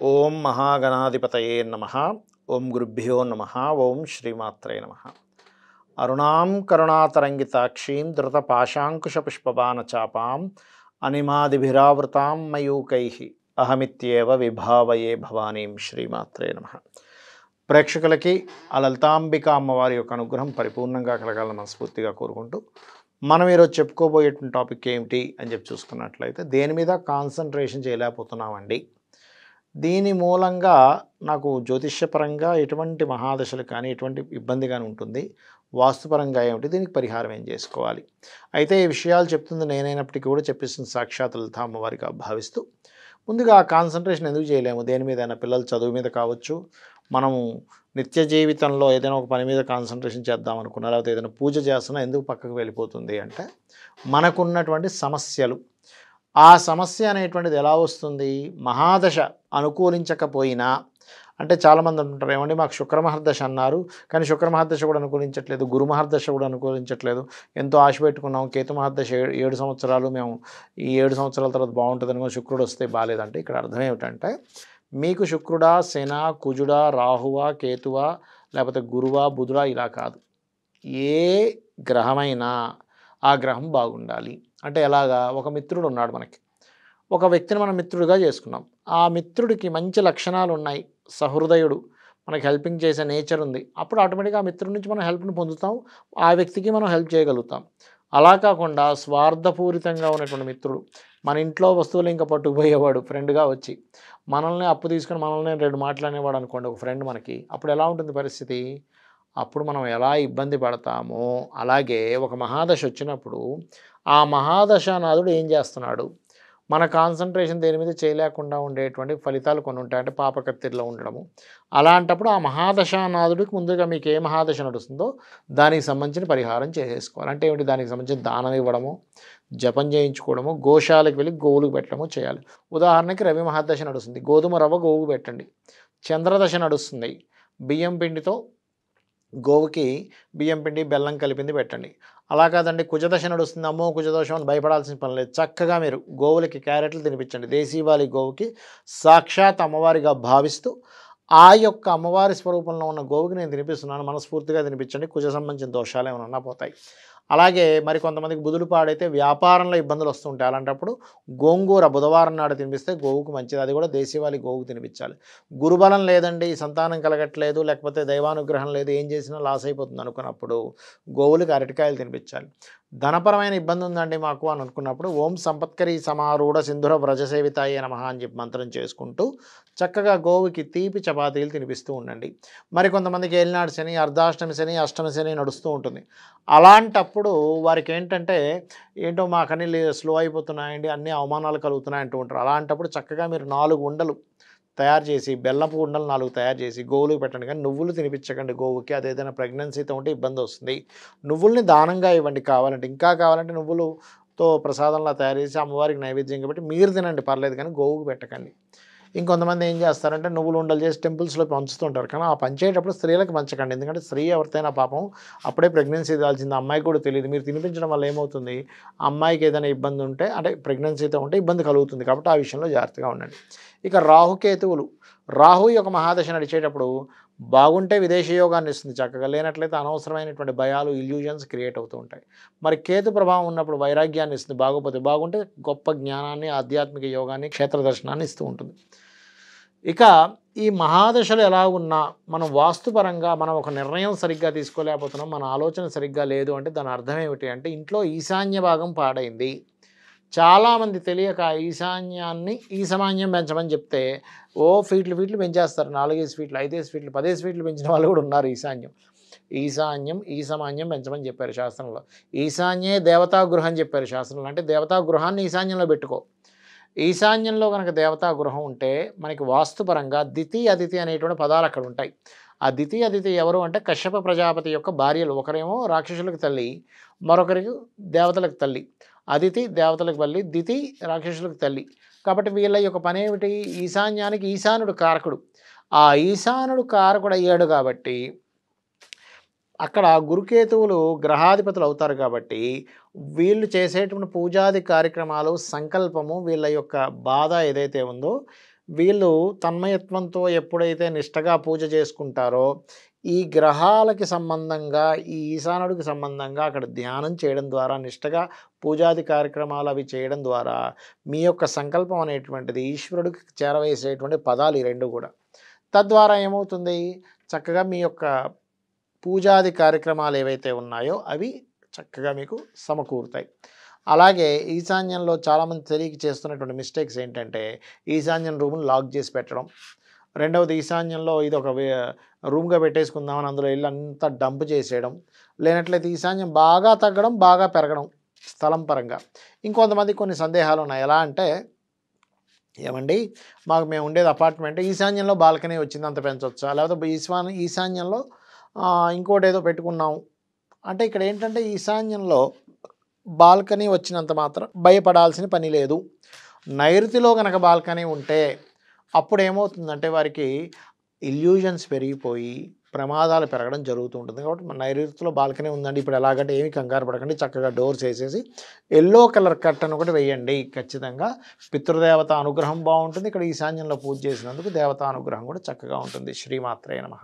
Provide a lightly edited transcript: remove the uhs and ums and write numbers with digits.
ఓం మహాగణాధిపతయే నమః. ఓం గురుభ్యో నమః. ఓం శ్రీమాత్రే నమః. అరుణాం కరుణాతరంగితాక్షీం ధృతపాశాంకుశపుష్పబాణచాపాం అనిమాదిభిరావృతాం మయూకైః అహమిత్యేవ విభావయే భవానీం. శ్రీమాత్రే నమః. ప్రేక్షకులకి ఆ లలితాంబిక అమ్మవారి యొక్క అనుగ్రహం పరిపూర్ణంగా కలగాలని మనస్ఫూర్తిగా కోరుకుంటూ మనం ఈరోజు చెప్పుకోబోయేటువంటి టాపిక్ ఏమిటి అని చూసుకున్నట్లయితే, దేని మీద కాన్సన్ట్రేషన్ చేయలేకపోతున్నామండి. దీని మూలంగా నాకు జ్యోతిష్యపరంగా ఎటువంటి మహాదశలు కానీ ఎటువంటి ఇబ్బంది కానీ ఉంటుంది, వాస్తుపరంగా ఏమిటి, దీనికి పరిహారం ఏం చేసుకోవాలి. అయితే ఈ విషయాలు చెప్తుంది నేనైనప్పటికీ కూడా చెప్పిస్తుంది సాక్షాత్ లలిత అమ్మవారిగా భావిస్తూ, ముందుగా కాన్సన్ట్రేషన్ ఎందుకు చేయలేము దేని మీదైనా, పిల్లల చదువు మీద కావచ్చు, మనము నిత్య జీవితంలో ఏదైనా ఒక పని మీద కాన్సన్ట్రేషన్ చేద్దాం అనుకున్నా, లేకపోతే ఏదైనా పూజ చేస్తున్నా ఎందుకు పక్కకు వెళ్ళిపోతుంది అంటే, మనకున్నటువంటి సమస్యలు. ఆ సమస్య అనేటువంటిది ఎలా వస్తుంది, మహాదశ అనుకూలించకపోయినా, అంటే చాలామంది అంటుంటారు, ఏమండి మాకు శుక్రమహర్దశ అన్నారు కానీ శుక్రమహర్దశ కూడా అనుకూలించట్లేదు, గురుమహర్దశ కూడా అనుకూలించట్లేదు, ఎంతో ఆశ పెట్టుకున్నాం, కేతు మహర్దశ 7 సంవత్సరాలు మేము ఈ 7 సంవత్సరాల తర్వాత బాగుంటుంది అనుకో, శుక్రుడు వస్తే బాగాలేదంటే ఇక్కడ అర్థం ఏమిటంటే, మీకు శుక్రుడా, శన, కుజుడా, రాహువా, కేతువా, లేకపోతే గురువా, బుధుడా ఇలా కాదు, ఏ గ్రహమైనా ఆ గ్రహం బాగుండాలి. అంటే ఎలాగా, ఒక మిత్రుడు ఉన్నాడు మనకి, ఒక వ్యక్తిని మనం మిత్రుడిగా చేసుకున్నాం, ఆ మిత్రుడికి మంచి లక్షణాలు ఉన్నాయి, సహృదయుడు, మనకి హెల్పింగ్ చేసే నేచర్ ఉంది, అప్పుడు ఆటోమేటిక్గా ఆ మిత్రుడి నుంచి మనం హెల్ప్ని పొందుతాం, ఆ వ్యక్తికి మనం హెల్ప్ చేయగలుగుతాం. అలా కాకుండా స్వార్థపూరితంగా ఉన్నటువంటి మిత్రుడు, మన ఇంట్లో వస్తువులు ఇంకా పట్టుకుపోయేవాడు ఫ్రెండ్గా వచ్చి, మనల్ని అప్పు తీసుకొని మనల్ని 2 మాట్లాడేవాడు అనుకోండి ఒక ఫ్రెండ్ మనకి, అప్పుడు ఎలా ఉంటుంది పరిస్థితి, అప్పుడు మనం ఎలా ఇబ్బంది పడతామో అలాగే ఒక మహాదశ వచ్చినప్పుడు ఆ మహాదశానాథుడు ఏం చేస్తున్నాడు, మన కాన్సన్ట్రేషన్ దేని మీద చేయలేకుండా ఉండేటువంటి ఫలితాలు కొన్ని ఉంటాయి, అంటే పాపకత్తిరిలో ఉండడము. అలాంటప్పుడు ఆ మహాదశానాథుడికి ముందుగా మీకు ఏ మహాదశ నడుస్తుందో దానికి సంబంధించిన పరిహారం చేసేసుకోవాలి. అంటే ఏమిటి, దానికి సంబంధించిన దానం ఇవ్వడము, జపం చేయించుకోవడము, గోశాలకు వెళ్ళి గోవులకు పెట్టడము చేయాలి. ఉదాహరణకి రవి మహాదశ నడుస్తుంది, గోధుమ రవ్వ గోవుకు పెట్టండి. చంద్రదశ నడుస్తుంది, బియ్యం పిండితో గోవుకి బియ్యం పిండి బెల్లం కలిపింది పెట్టండి. అలా కాదండి కుజదశ నడుస్తుంది, అమ్మో కుజదోషం అని భయపడాల్సిన పని లేదు, చక్కగా మీరు గోవులకి క్యారెట్లు తినిపించండి. దేశీవాలి గోవుకి సాక్షాత్ అమ్మవారిగా భావిస్తూ ఆ యొక్క అమ్మవారి స్వరూపంలో ఉన్న గోవుకి నేను తినిపిస్తున్నాను, మనస్ఫూర్తిగా తినిపించండి, కుజ సంబంధించిన దోషాలు ఏమైనా ఉన్నా పోతాయి. అలాగే మరి కొంతమందికి బుధులు పాడైతే వ్యాపారంలో ఇబ్బందులు వస్తుంటాయి, అలాంటప్పుడు గోంగూర బుధవారం నాడు తినిపిస్తే గోవుకు మంచిది, అది కూడా దేశీవాలి గోవుకు తినిపించాలి. గురుబలం లేదండి, సంతానం కలగట్లేదు, లేకపోతే దైవానుగ్రహం లేదు, ఏం చేసినా లాస్ అయిపోతుంది అనుకున్నప్పుడు గోవులకు అరటికాయలు తినిపించాలి. ధనపరమైన ఇబ్బంది ఉందండి మాకు అని అనుకున్నప్పుడు ఓం సంపత్కరీ సమారూఢ సింధుర వ్రజసేవితాయే నమః అని చెప్పి మంత్రం చేసుకుంటూ చక్కగా గోవుకి తీపి చపాతీలు తినిపిస్తూ ఉండండి. మరి కొంతమందికి ఏలినాడు శని, అర్ధాష్టమి శని, అష్టమి శని నడుస్తూ ఉంటుంది, అలాంటప్పుడు వారికి ఏంటంటే, ఏంటో మాకన్నీ స్లో అయిపోతున్నాయండి, అన్ని అవమానాలు కలుగుతున్నాయి అంటూ ఉంటారు. అలాంటప్పుడు చక్కగా మీరు 4 ఉండలు తయారు చేసి, బెల్లపు ఉండలు 4 తయారు చేసి గోవులకు పెట్టండి. కానీ నువ్వులు తినిపించకండి గోవుకి, అదేదైనా ప్రెగ్నెన్సీతో ఉంటే ఇబ్బంది వస్తుంది. నువ్వుల్ని దానంగా ఇవ్వండి కావాలంటే, ఇంకా కావాలంటే నువ్వులతో ప్రసాదంలా తయారు చేసి అమ్మవారికి నైవేద్యం కాబట్టి మీరు తినండి పర్లేదు, కానీ గోవుకు పెట్టకండి. ఇంకొంతమంది ఏం చేస్తారంటే నువ్వులు ఉండలు చేసి టెంపుల్స్లో పంచుతుంటారు, కానీ ఆ పంచేటప్పుడు స్త్రీలకు పంచకండి, ఎందుకంటే స్త్రీ ఎవరితైనా పాపం అప్పుడే ప్రెగ్నెన్సీ దాల్చింది, అమ్మాయికి కూడా తెలియదు, మీరు తినిపించడం వల్ల ఏమవుతుంది, అమ్మాయికి ఏదైనా ఇబ్బంది ఉంటే, అంటే ప్రెగ్నెన్సీతో ఉంటే ఇబ్బంది కలుగుతుంది, కాబట్టి ఆ విషయంలో జాగ్రత్తగా ఉండండి. ఇక రాహుకేతువులు, రాహు యొక్క మహాదశ నడిచేటప్పుడు బాగుంటే విదేశీ యోగాన్ని ఇస్తుంది చక్కగా, లేనట్లయితే అనవసరమైనటువంటి భయాలు, ఇల్యూజన్స్ క్రియేట్ అవుతూ ఉంటాయి. మరి కేతు ప్రభావం ఉన్నప్పుడు వైరాగ్యాన్ని ఇస్తుంది, బాగుంటే గొప్ప జ్ఞానాన్ని, ఆధ్యాత్మిక యోగాన్ని, క్షేత్ర దర్శనాన్ని ఇస్తూ ఉంటుంది. ఇక ఈ మహాదశలు ఎలా ఉన్నా మనం వాస్తుపరంగా మనం ఒక నిర్ణయం సరిగ్గా తీసుకోలేకపోతున్నాం, మన ఆలోచన సరిగ్గా లేదు అంటే దాని అర్థం ఏమిటి అంటే, ఇంట్లో ఈశాన్య భాగం పాడైంది. చాలామంది తెలియక ఈశాన్యాన్ని ఈశామాన్యం పెంచమని చెప్తే ఓ ఫీట్లు పెంచేస్తారు, 4 ఫీట్లు 5 ఫీట్లు 10 ఫీట్లు పెంచిన వాళ్ళు కూడా ఉన్నారు. ఈశాన్యం పెంచమని చెప్పారు శాస్త్రంలో. ఈశాన్యే దేవతా గృహం చెప్పారు శాస్త్రంలో, అంటే దేవతా గృహాన్ని ఈశాన్యంలో పెట్టుకో. ఈశాన్యంలో కనుక దేవతా గృహం ఉంటే మనకి వాస్తుపరంగా దితి అదితి అనేటువంటి పదాలు అక్కడ ఉంటాయి. ఆ దితి అదితి ఎవరు అంటే కశ్యప ప్రజాపతి యొక్క భార్యలు, ఒకరేమో రాక్షసులకు తల్లి, మరొకరికి దేవతలకు తల్లి. అదితి దేవతలకు తల్లి, దితి రాక్షసులకు తల్లి. కాబట్టి వీళ్ళ యొక్క పని ఏమిటి, ఈశాన్యానికి ఈశానుడు కారకుడు, ఆ ఈశానుడు కారకుడు అయ్యాడు కాబట్టి అక్కడ గురుకేతువులు గ్రహాధిపతులు అవుతారు. కాబట్టి వీళ్ళు చేసేటువంటి పూజాది కార్యక్రమాలు, సంకల్పము, వీళ్ళ యొక్క బాధ ఏదైతే ఉందో వీళ్ళు తన్మయత్వంతో ఎప్పుడైతే నిష్టగా పూజ చేసుకుంటారో, ఈ గ్రహాలకి సంబంధంగా, ఈ ఈశానుడికి సంబంధంగా అక్కడ ధ్యానం చేయడం ద్వారా, నిష్టగా పూజాది కార్యక్రమాలు అవి చేయడం ద్వారా, మీ యొక్క సంకల్పం అనేటువంటిది ఈశ్వరుడికి చేరవేసేటువంటి పదాలు ఈ 2 కూడా. తద్వారా ఏమవుతుంది? చక్కగా మీ యొక్క పూజాది కార్యక్రమాలు ఏవైతే ఉన్నాయో అవి చక్కగా మీకు సమకూరుతాయి. అలాగే ఈశాన్యంలో చాలామంది తెలియక చేస్తున్నటువంటి మిస్టేక్స్ ఏంటంటే, ఈశాన్యం రూమ్‌ని లాక్ చేసి పెట్టడం. రెండవది ఈశాన్యంలో ఇదొక రూమ్‌గా పెట్టేసుకుందామని అందులో ఇల్లంతా డంప్ చేసేయడం. లేనట్లయితే ఈశాన్యం బాగా తగ్గడం, బాగా పెరగడం స్థలం పరంగా. ఇంకొంతమందికి కొన్ని సందేహాలున్నాయి. ఎలా అంటే, ఏవండీ మేము ఉండేది అపార్ట్మెంట్, ఈశాన్యంలో బాల్కనీ వచ్చింది అంత పెంచొచ్చా? లేకపోతే ఈశాన్యంలో ఇంకోటేదో పెట్టుకున్నాం. అంటే ఇక్కడ ఏంటంటే ఈశాన్యంలో బాల్కనీ వచ్చినంత మాత్రం భయపడాల్సిన పని లేదు. నైరుతిలో గనక బాల్కనీ ఉంటే అప్పుడు ఏమవుతుందంటే వారికి ఇల్యూజన్స్ పెరిగిపోయి ప్రమాదాలు పెరగడం జరుగుతూ ఉంటుంది. కాబట్టి మన నైరుతిలో బాల్కనీ ఉందండి, ఇప్పుడు ఎలాగంటే ఏమి కంగారు పడకండి, చక్కగా డోర్స్ వేసేసి ఎల్లో కలర్ కర్టన్ ఒకటి వేయండి. ఖచ్చితంగా పితృదేవత అనుగ్రహం బాగుంటుంది. ఇక్కడ ఈశాన్యంలో పూజ చేసినందుకు దేవతా అనుగ్రహం కూడా చక్కగా ఉంటుంది. శ్రీమాత్రే నమః.